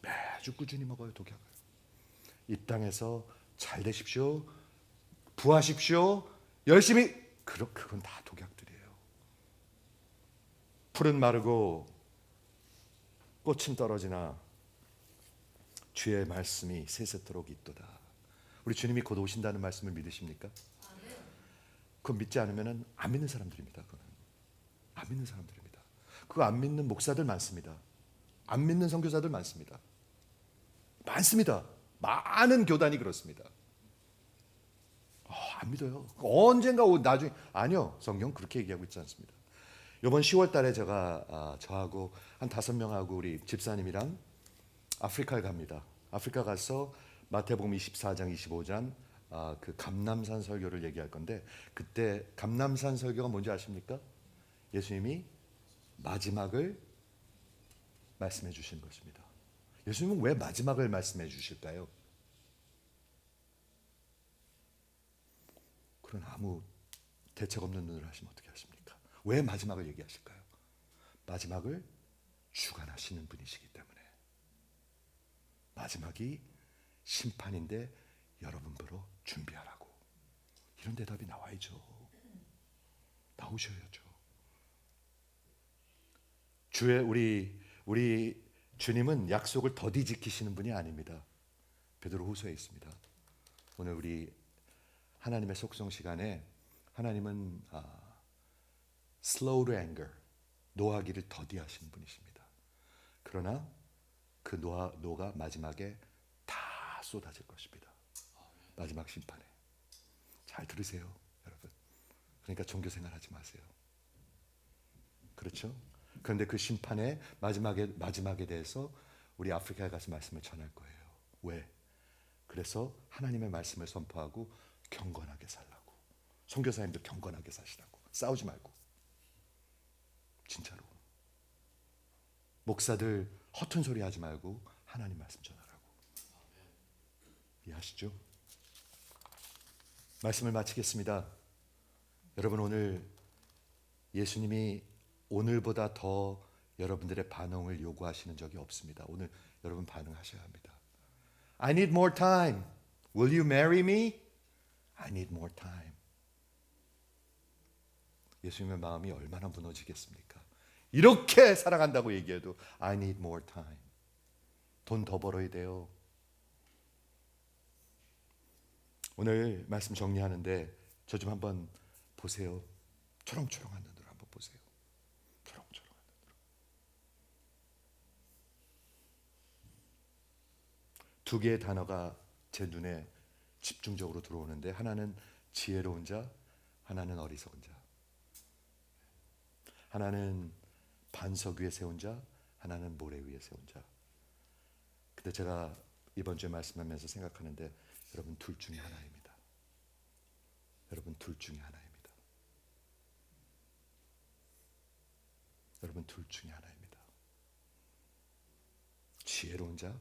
매주 꾸준히 먹어요, 독약을. 이 땅에서 잘 되십시오, 부하십시오, 열심히. 그건 다 독약들이에요. 풀은 마르고 꽃은 떨어지나 주의 말씀이 세세토록 있도다. 우리 주님이 곧 오신다는 말씀을 믿으십니까? 그거 믿지 않으면 안 믿는 사람들입니다. 그거는 안 믿는 사람들입니다. 그거 안 믿는 목사들 많습니다. 안 믿는 선교사들 많습니다. 많습니다. 많은 교단이 그렇습니다. 안 믿어요. 언젠가 나중에. 아니요, 성경 그렇게 얘기하고 있지 않습니다. 이번 10월 달에 제가 저하고 한 5명하고 우리 집사님이랑 아프리카에 갑니다. 아프리카 가서 마태복음 24장 25장 그 감람산 설교를 얘기할 건데, 그때 감람산 설교가 뭔지 아십니까? 예수님이 마지막을 말씀해 주신 것입니다. 예수님은 왜 마지막을 말씀해 주실까요? 그런 아무 대책 없는 눈을 하시면 어떻게 하십니까? 왜 마지막을 얘기하실까요? 마지막을 주관하시는 분이시기 때문에. 마지막이 심판인데 여러분 보러 준비하라고. 이런 대답이 나와야죠. 나오셔야죠. 우리 주님은 약속을 더디 지키시는 분이 아닙니다. 베드로후서에 있습니다. 오늘 우리 하나님의 속성 시간에 하나님은 slow to anger, 노하기를 더디하시는 분이십니다. 그러나 그 노가 마지막에 다 쏟아질 것입니다. 마지막 심판에. 잘 들으세요, 여러분. 그러니까 종교생활 하지 마세요. 그렇죠? 그런데 그 심판의 마지막에 대해서 우리 아프리카에 가서 말씀을 전할 거예요. 왜? 그래서 하나님의 말씀을 선포하고 경건하게 살라고. 선교사님들 경건하게 사시라고. 싸우지 말고. 진짜로. 목사들 허튼 소리 하지 말고 하나님 말씀 전하라고. 이해하시죠? 말씀을 마치겠습니다. 여러분, 오늘 예수님이 오늘보다 더 여러분들의 반응을 요구하시는 적이 없습니다. 오늘 여러분 반응하셔야 합니다. I need more time. Will you marry me? I need more time. 예수님의 마음이 얼마나 무너지겠습니까? 이렇게 사랑한다고 얘기해도 I need more time. 돈 더 벌어야 돼요. 오늘 말씀 정리하는데 저 좀 한번 보세요. 초롱초롱한 눈으로 한번 보세요. 초롱초롱한 눈으로. 두 개의 단어가 제 눈에 집중적으로 들어오는데, 하나는 지혜로운 자, 하나는 어리석은 자. 하나는 반석 위에 세운 자, 하나는 모래 위에 세운 자. 근데 제가 이번 주에 말씀하면서 생각하는데, 여러분 둘 중에 하나입니다. 여러분 둘 중에 하나입니다. 여러분 둘 중에 하나입니다. 지혜로운 자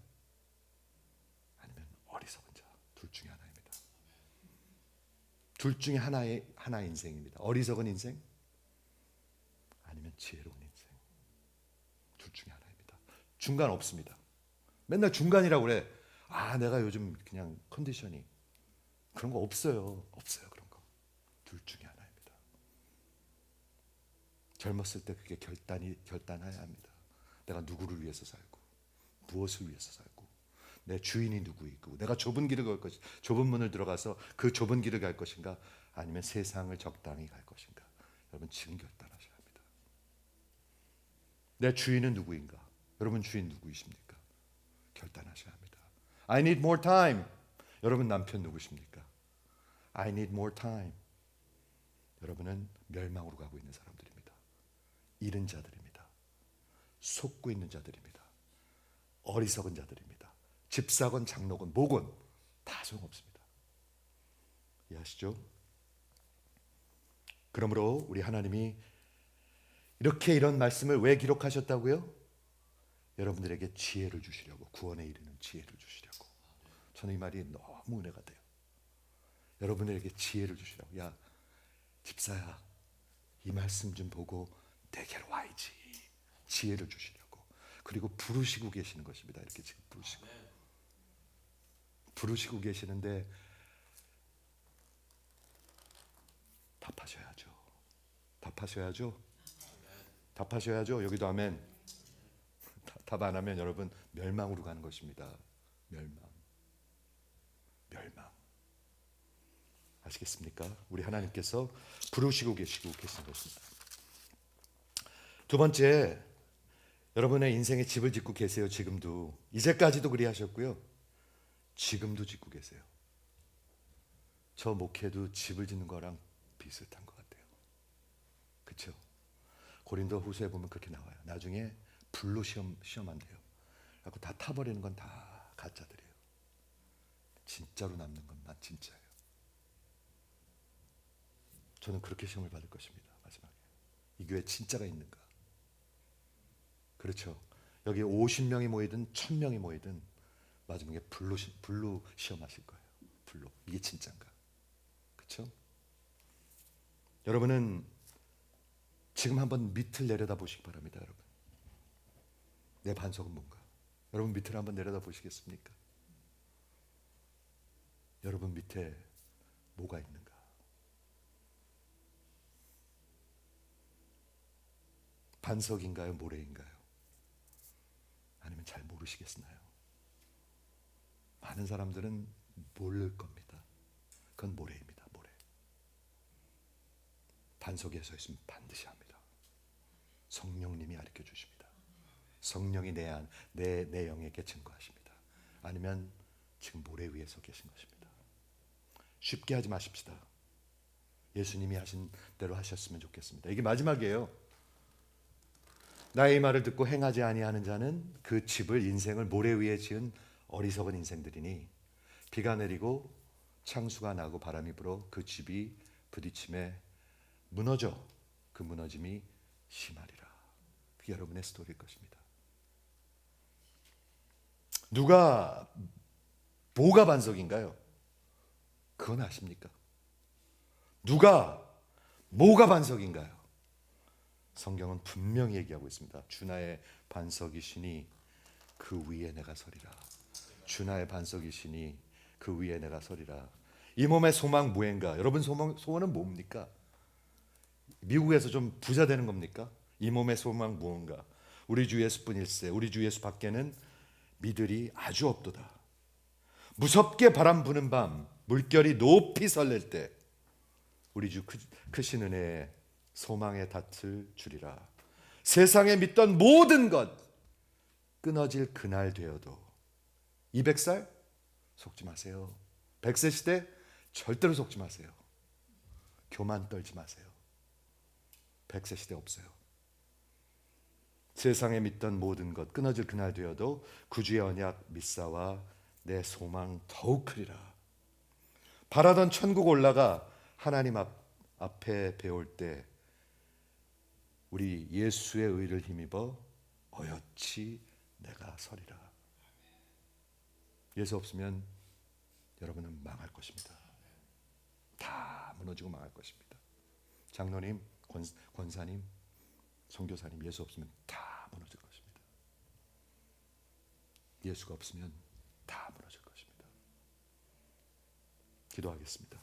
아니면 어리석은 자, 둘 중에 하나입니다. 둘 중에 하나 인생입니다. 어리석은 인생 아니면 지혜로운 인생. 둘 중에 하나입니다. 중간 없습니다. 맨날 중간이라고 그래. 내가 요즘 그냥 컨디션이. 그런 거 없어요. 없어요, 그런 거. 둘 중에 하나입니다. 젊었을 때 그게 결단해야 합니다. 내가 누구를 위해서 살고, 무엇을 위해서 살고, 내 주인이 누구이고, 내가 좁은 길을 갈 것인가, 좁은 문을 들어가서 그 좁은 길을 갈 것인가, 아니면 세상을 적당히 갈 것인가. 여러분 지금 결단하셔야 합니다. 내 주인은 누구인가? 여러분 주인 누구이십니까? 결단하셔야 합니다. I need more time. 여러분 남편 누구십니까? I need more time. 여러분은 멸망으로 가고 있는 사람들입니다. 잃은 자들입니다. 속고 있는 자들입니다. 어리석은 자들입니다. 집사건 장로건 뭐건 다 소용없습니다. 이해하시죠? 그러므로 우리 하나님이 이런 말씀을 왜 기록하셨다고요? 여러분들에게 지혜를 주시려고, 구원에 이르는 지혜를 주시려고. 저는 이 말이 너무 은혜가 돼요. 여러분들에게 지혜를 주시라고. 집사야, 이 말씀 좀 보고 내게로 와야지. 지혜를 주시려고. 그리고 부르시고 계시는 것입니다. 이렇게 지금 부르시고 계시는데 답하셔야죠. 답하셔야죠. 답하셔야죠. 여기도 아멘. 답 안 하면 여러분 멸망으로 가는 것입니다. 멸망. 아시겠습니까? 우리 하나님께서 부르시고 계시는 것입니다. 두 번째, 여러분의 인생에 집을 짓고 계세요. 지금도. 이제까지도 그리하셨고요. 지금도 짓고 계세요. 저 목회도 집을 짓는 거랑 비슷한 것 같아요. 그렇죠? 고린도 후서에 보면 그렇게 나와요. 나중에 불로 시험한대요. 그래서 다 타버리는 건 다 가짜들이에요. 진짜로 남는 것만 진짜예요. 저는 그렇게 시험을 받을 것입니다. 마지막에 이 교회 진짜가 있는가? 그렇죠. 여기 50명이 모이든 1000명이 모이든 마지막에 불로 시험하실 거예요. 불로. 이게 진짜인가? 그렇죠? 여러분은 지금 한번 밑을 내려다 보시기 바랍니다. 여러분, 내 반석은 뭔가? 여러분 밑을 한번 내려다 보시겠습니까? 여러분 밑에 뭐가 있는가? 반석인가요? 모래인가요? 아니면 잘 모르시겠나요? 많은 사람들은 모를 겁니다. 그건 모래입니다. 모래. 반석에 서 있으면 반드시 합니다. 성령님이 가르쳐 주십니다. 성령이 내 영에게 증거하십니다. 아니면 지금 모래 위에 서 계신 것입니다. 쉽게 하지 마십시다. 예수님이 하신 대로 하셨으면 좋겠습니다. 이게 마지막이에요. 나의 말을 듣고 행하지 아니하는 자는 그 집을, 인생을 모래 위에 지은 어리석은 인생들이니 비가 내리고 창수가 나고 바람이 불어 그 집이 부딪힘에 무너져 그 무너짐이 심하리라. 그게 여러분의 스토리일 것입니다. 뭐가 반석인가요? 그건 아십니까? 뭐가 반석인가요? 성경은 분명히 얘기하고 있습니다. 주 나의 반석이시니 그 위에 내가 서리라. 주 나의 반석이시니 그 위에 내가 서리라. 이 몸의 소망 무엇인가? 여러분 소원은 뭡니까? 미국에서 좀 부자 되는 겁니까? 이 몸의 소망 무엇인가? 우리 주 예수뿐일세. 우리 주 예수 밖에는 미들이 아주 없도다. 무섭게 바람 부는 밤 물결이 높이 설렐 때 우리 주 크신 은혜에 소망의 닻을 주리라. 세상에 믿던 모든 것 끊어질 그날 되어도 200살 속지 마세요. 100세 시대 절대로 속지 마세요. 교만 떨지 마세요. 100세 시대 없어요. 세상에 믿던 모든 것 끊어질 그날 되어도 구주의 언약 믿사와 내 소망 더욱 크리라. 바라던 천국 올라가 하나님 앞에 배울 때 우리 예수의 의를 힘입어 어여치 내가 서리라. 예수 없으면 여러분은 망할 것입니다. 다 무너지고 망할 것입니다. 장로님, 권사님, 선교사님, 예수 없으면 다 무너질 것입니다. 예수가 없으면 다 무너질 것입니다. 기도하겠습니다.